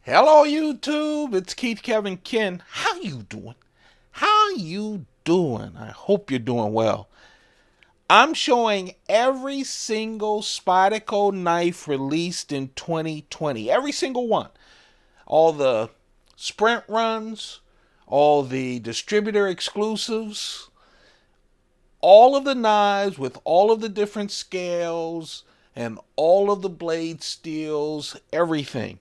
Hello YouTube, it's Keith Kevin Ken. How you doing? How you doing? I hope you're doing well. I'm showing every single Spyderco knife released in 2020. Every single one. All the sprint runs, all the distributor exclusives, all of the knives with all of the different scales and all of the blade steels, everything.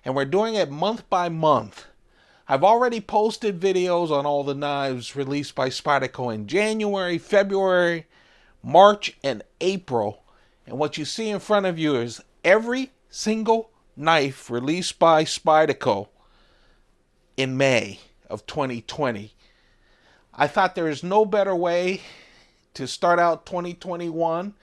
And we're doing it month by month. I've already posted videos on all the knives released by Spyderco in January, February, March, and April. And what you see in front of you is every single knife released by Spyderco in May of 2020. I thought there is no better way to start out 2021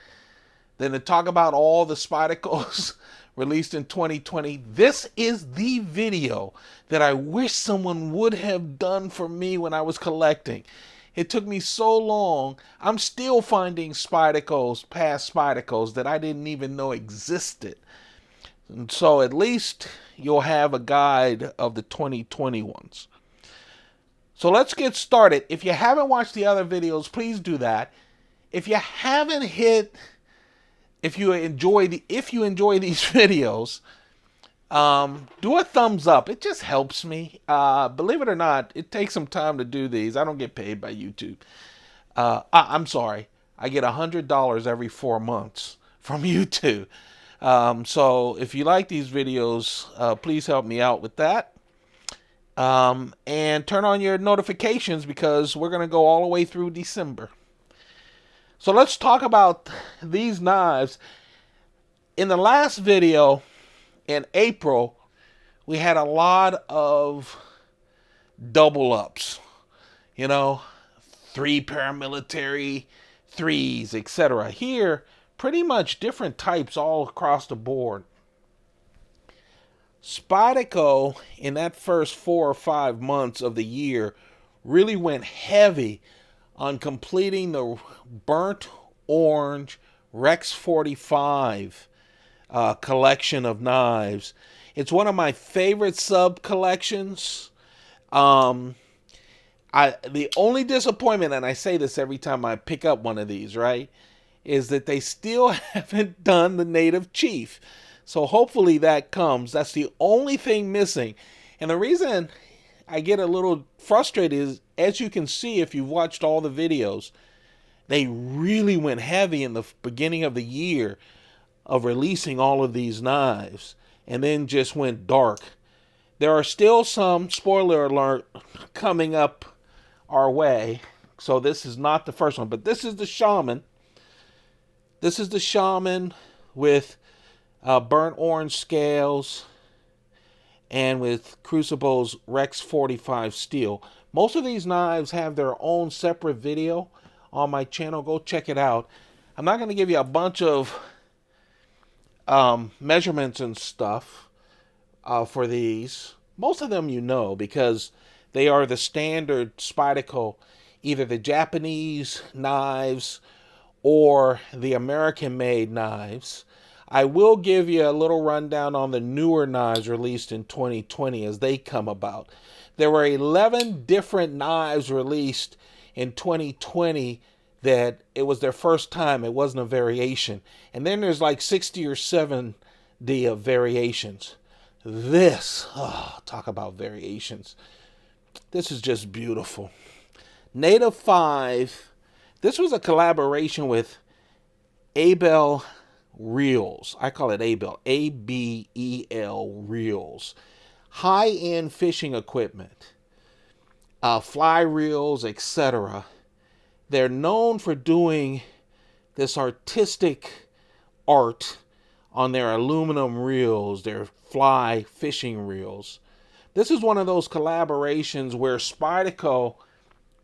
than to talk about all the Spydercos released in 2020. This is the video that I wish someone would have done for me when I was collecting. It took me so long. I'm still finding Spydercos, past Spydercos, that I didn't even know existed. And so at least you'll have a guide of the 2020 ones. So let's get started. If you haven't watched the other videos, please do that. If you haven't hit, if you enjoy these videos, do a thumbs up. It just helps me. Believe it or not, it takes some time to do these. I don't get paid by YouTube. I'm sorry. I get $100 every 4 months from YouTube. So if you like these videos, please help me out with that. And turn on your notifications because we're going to go all the way through December. So let's talk about these knives. In the last video, in April, we had a lot of double ups. You know, 3 paramilitary, 3s, etc. Here, pretty much different types all across the board. Spyderco, in that first 4 or 5 months of the year, really went heavy on completing the burnt orange Rex 45 collection of knives. It's one of my favorite sub collections. The only disappointment, and I say this every time I pick up one of these, right, is that they still haven't done the native chief. So hopefully that comes. That's the only thing missing. And the reason I get a little frustrated is, as you can see if you've watched all the videos, they really went heavy in the beginning of the year of releasing all of these knives and then just went dark. There are still some, spoiler alert, coming up our way. So this is not the first one, but this is the Shaman. This is the Shaman with burnt orange scales and with Crucible's Rex 45 steel. Most of these knives have their own separate video on my channel. Go check it out. I'm not going to give you a bunch of measurements and stuff for these. Most of them you know because they are the standard Spyderco, either the Japanese knives or the American-made knives. I will give you a little rundown on the newer knives released in 2020 as they come about. There were 11 different knives released in 2020 that it was their first time. It wasn't a variation. And then there's like 60 or 70 of variations. This, talk about variations. This is just beautiful. Native 5. This was a collaboration with Abel Reels. I call it Abel. A-B-E-L Reels. High-end fishing equipment. Fly reels, etc. They're known for doing this artistic art on their aluminum reels, their fly fishing reels. This is one of those collaborations where Spyderco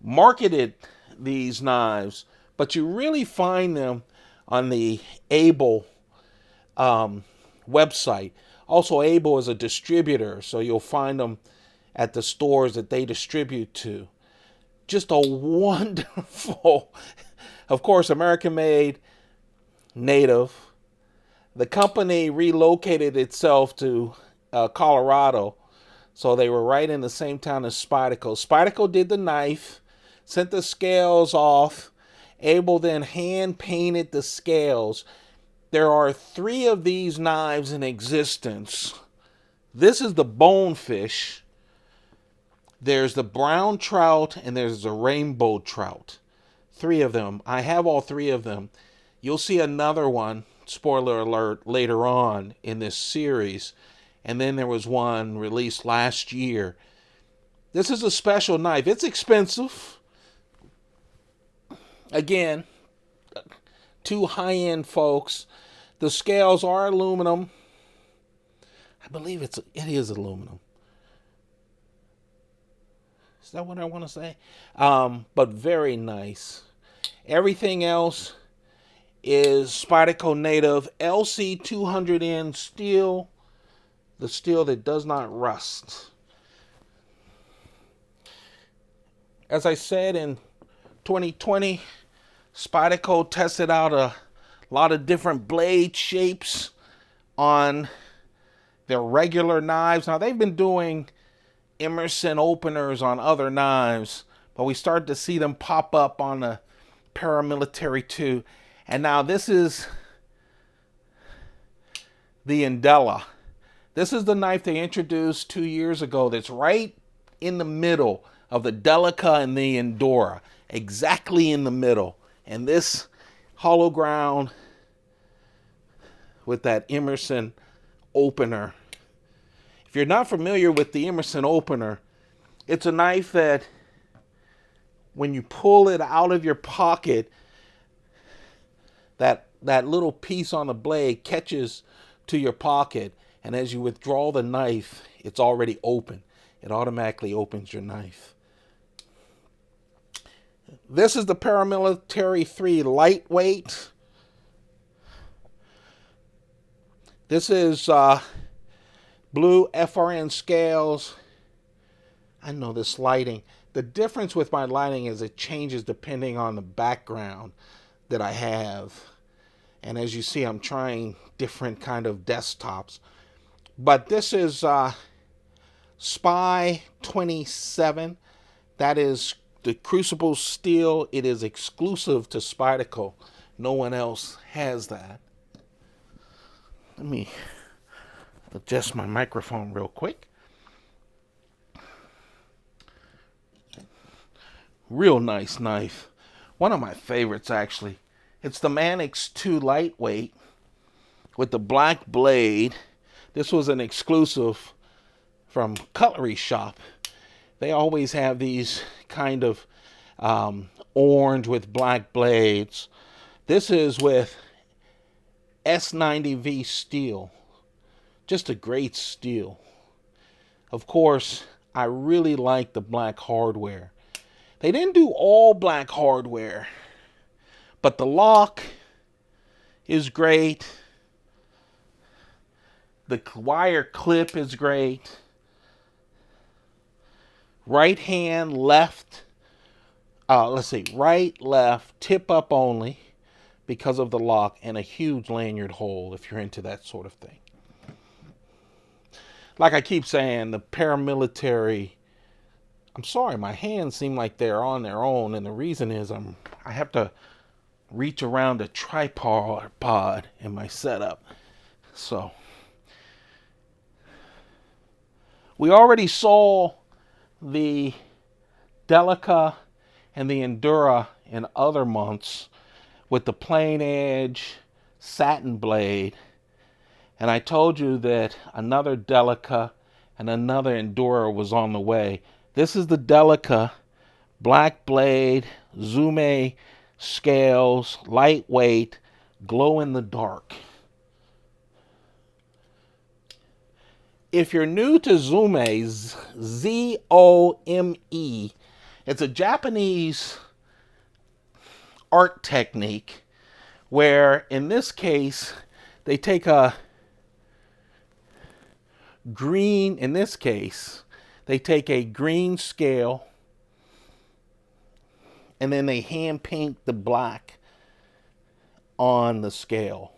marketed these knives, but you really find them on the Abel website. Also, Abel is a distributor, so you'll find them at the stores that they distribute to. Just a wonderful, of course, American-made, native. The company relocated itself to Colorado So they were right in the same town as Spyderco. Spyderco did the knife, sent the scales off. Abel then hand painted the scales. There are 3 of these knives in existence. This is the bonefish. There's the brown trout, and there's the rainbow trout. 3 of them. I have all 3 of them. You'll see another one, spoiler alert, later on in this series. And then there was one released last year. This is a special knife. It's expensive. Again, 2 high-end folks. The scales are aluminum. I believe it is aluminum. Is that what I want to say? But very nice. Everything else is Spyderco native LC 200N steel. The steel that does not rust. As I said, in 2020, Spyderco tested out a lot of different blade shapes on their regular knives. Now, they've been doing Emerson openers on other knives, but we started to see them pop up on the paramilitary too. And now this is the Indela. This is the knife they introduced 2 years ago that's right in the middle of the Delica and the Endura. Exactly in the middle. And this hollow ground with that Emerson opener. If you're not familiar with the Emerson opener, it's a knife that when you pull it out of your pocket, that little piece on the blade catches to your pocket. And as you withdraw the knife, it's already open. It automatically opens your knife. This is the Paramilitary 3 lightweight. This is blue FRN scales. I know this lighting. The difference with my lighting is it changes depending on the background that I have. And as you see, I'm trying different kind of desktops. But this is Spy 27. That is the crucible steel. It is exclusive to Spyderco. No one else has that. Let me adjust my microphone real quick. Real nice knife. One of my favorites, actually. It's the Manix 2 lightweight with the black blade. This was an exclusive from Cutlery Shop. They always have these kind of orange with black blades. This is with S90V steel. Just a great steel. Of course, I really like the black hardware. They didn't do all black hardware, but the lock is great. The wire clip is great. Right hand, left, right, left, tip up only because of the lock, and a huge lanyard hole if you're into that sort of thing. Like I keep saying, the paramilitary, I'm sorry, my hands seem like they're on their own, and the reason is I have to reach around a tripod in my setup. So we already saw the Delica and the Endura in other months with the plain edge satin blade. And I told you that another Delica and another Endura was on the way. This is the Delica, black blade, Zume scales, lightweight, glow in the dark. If you're new to Zume, Z-O-M-E, it's a Japanese art technique where, in this case, they take a green, in this case, they take a green scale and then they hand paint the black on the scale.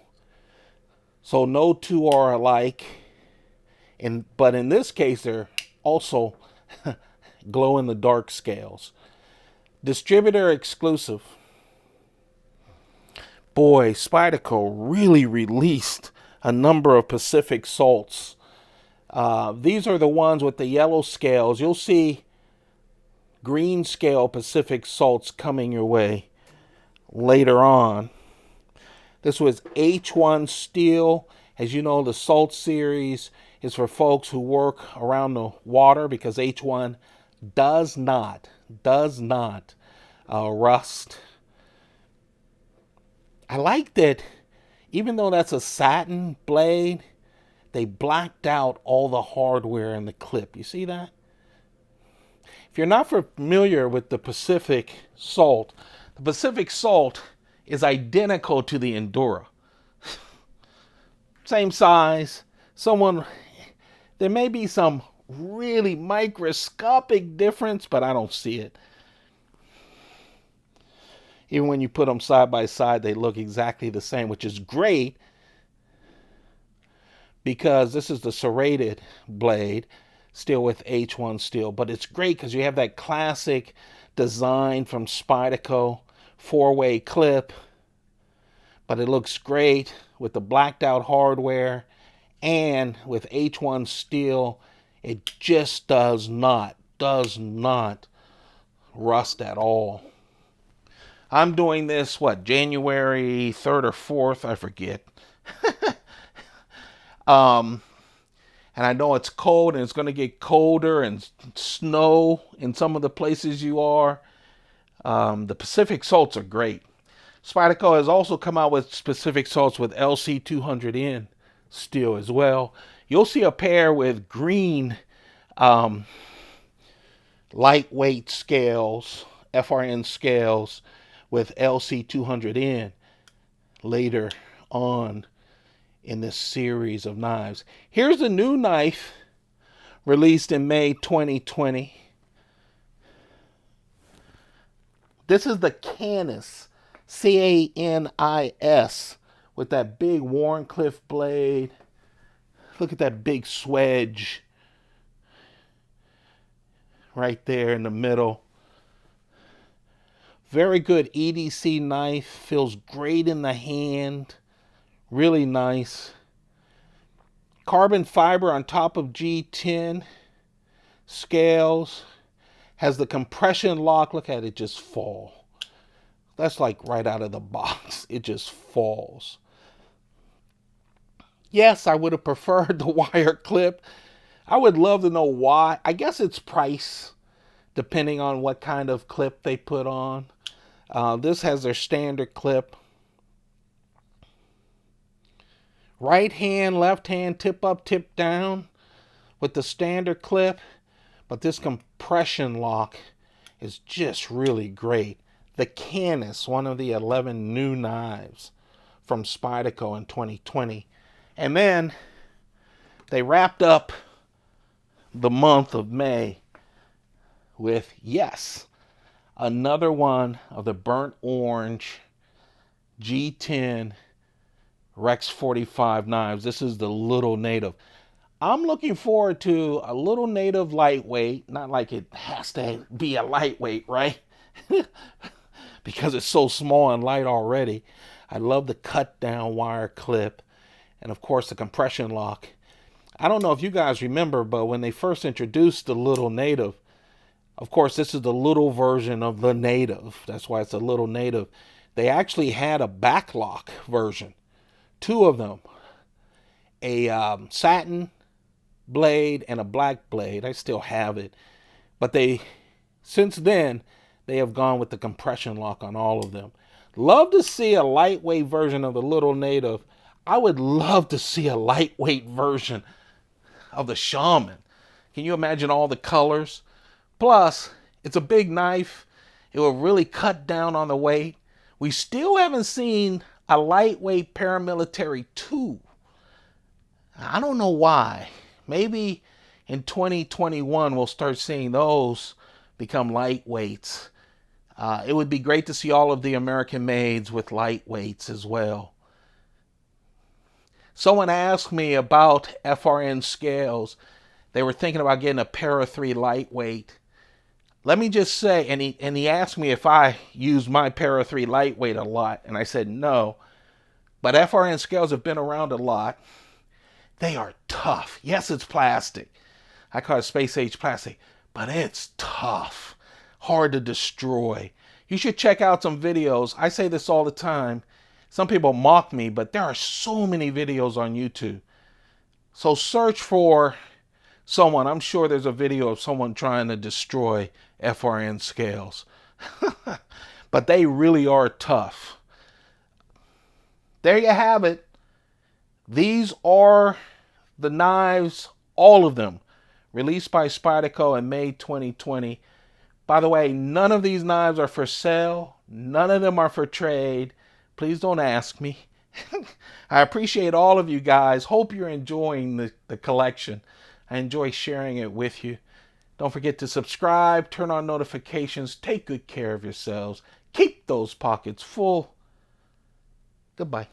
So no two are alike. But in this case, they're also glow-in-the-dark scales. Distributor exclusive. Boy, Spyderco really released a number of Pacific salts. These are the ones with the yellow scales. You'll see green scale Pacific salts coming your way later on. This was H1 steel. As you know, the salt series is for folks who work around the water because H1 does not rust. I like that even though that's a satin blade, they blacked out all the hardware in the clip. You see that? If you're not familiar with the Pacific Salt is identical to the Endura. Same size. There may be some really microscopic difference, but I don't see it. Even when you put them side by side, they look exactly the same, which is great because this is the serrated blade, still with H1 steel. But it's great because you have that classic design from Spyderco, 4-way clip. But it looks great with the blacked out hardware and with H1 steel. It just does not rust at all. I'm doing this, January 3rd or 4th? I forget. And I know it's cold and it's going to get colder and snow in some of the places you are. The Pacific salts are great. Spyderco has also come out with Pacific salts with LC200N steel as well. You'll see a pair with green lightweight scales, FRN scales, with LC200N later on in this series of knives. Here's a new knife released in May 2020. This is the Canis, Canis, with that big Wharncliffe blade. Look at that big swedge right there in the middle. Very good EDC knife. Feels great in the hand. Really nice. Carbon fiber on top of G10. Scales. Has the compression lock. Look at it just fall. That's like right out of the box. It just falls. Yes, I would have preferred the wire clip. I would love to know why. I guess it's price, depending on what kind of clip they put on. This has their standard clip. Right hand, left hand, tip up, tip down with the standard clip. But this compression lock is just really great. The Canis, one of the 11 new knives from Spyderco in 2020. And then they wrapped up the month of May with, yes, another one of the burnt orange G10 Rex 45 knives. This is the Little Native. I'm looking forward to a Little Native lightweight. Not like it has to be a lightweight, right? Because it's so small and light already. I love the cut down wire clip. And of course the compression lock. I don't know if you guys remember, but when they first introduced the Little Native, of course this is the little version of the Native. That's why it's a Little Native. They actually had a backlock version. 2 of them. A satin blade and a black blade. I still have it. But since then, they have gone with the compression lock on all of them. Love to see a lightweight version of the Little Native. I would love to see a lightweight version of the Shaman. Can you imagine all the colors? Plus, it's a big knife. It will really cut down on the weight. We still haven't seen a lightweight paramilitary 2. I don't know why. Maybe in 2021 we'll start seeing those become lightweights. It would be great to see all of the American mades with lightweights as well. Someone asked me about FRN scales. They were thinking about getting a Para 3 lightweight. Let me just say, and he asked me if I use my Para 3 lightweight a lot, and I said no. But FRN scales have been around a lot. They are tough. Yes, it's plastic. I call it space age plastic, but it's tough, hard to destroy. You should check out some videos. I say this all the time. Some people mock me, but there are so many videos on YouTube. So search for someone. I'm sure there's a video of someone trying to destroy FRN scales. But they really are tough. There you have it. These are the knives, all of them, released by Spyderco in May 2020. By the way, none of these knives are for sale. None of them are for trade. Please don't ask me. I appreciate all of you guys. Hope you're enjoying the collection. I enjoy sharing it with you. Don't forget to subscribe, turn on notifications, take good care of yourselves. Keep those pockets full. Goodbye.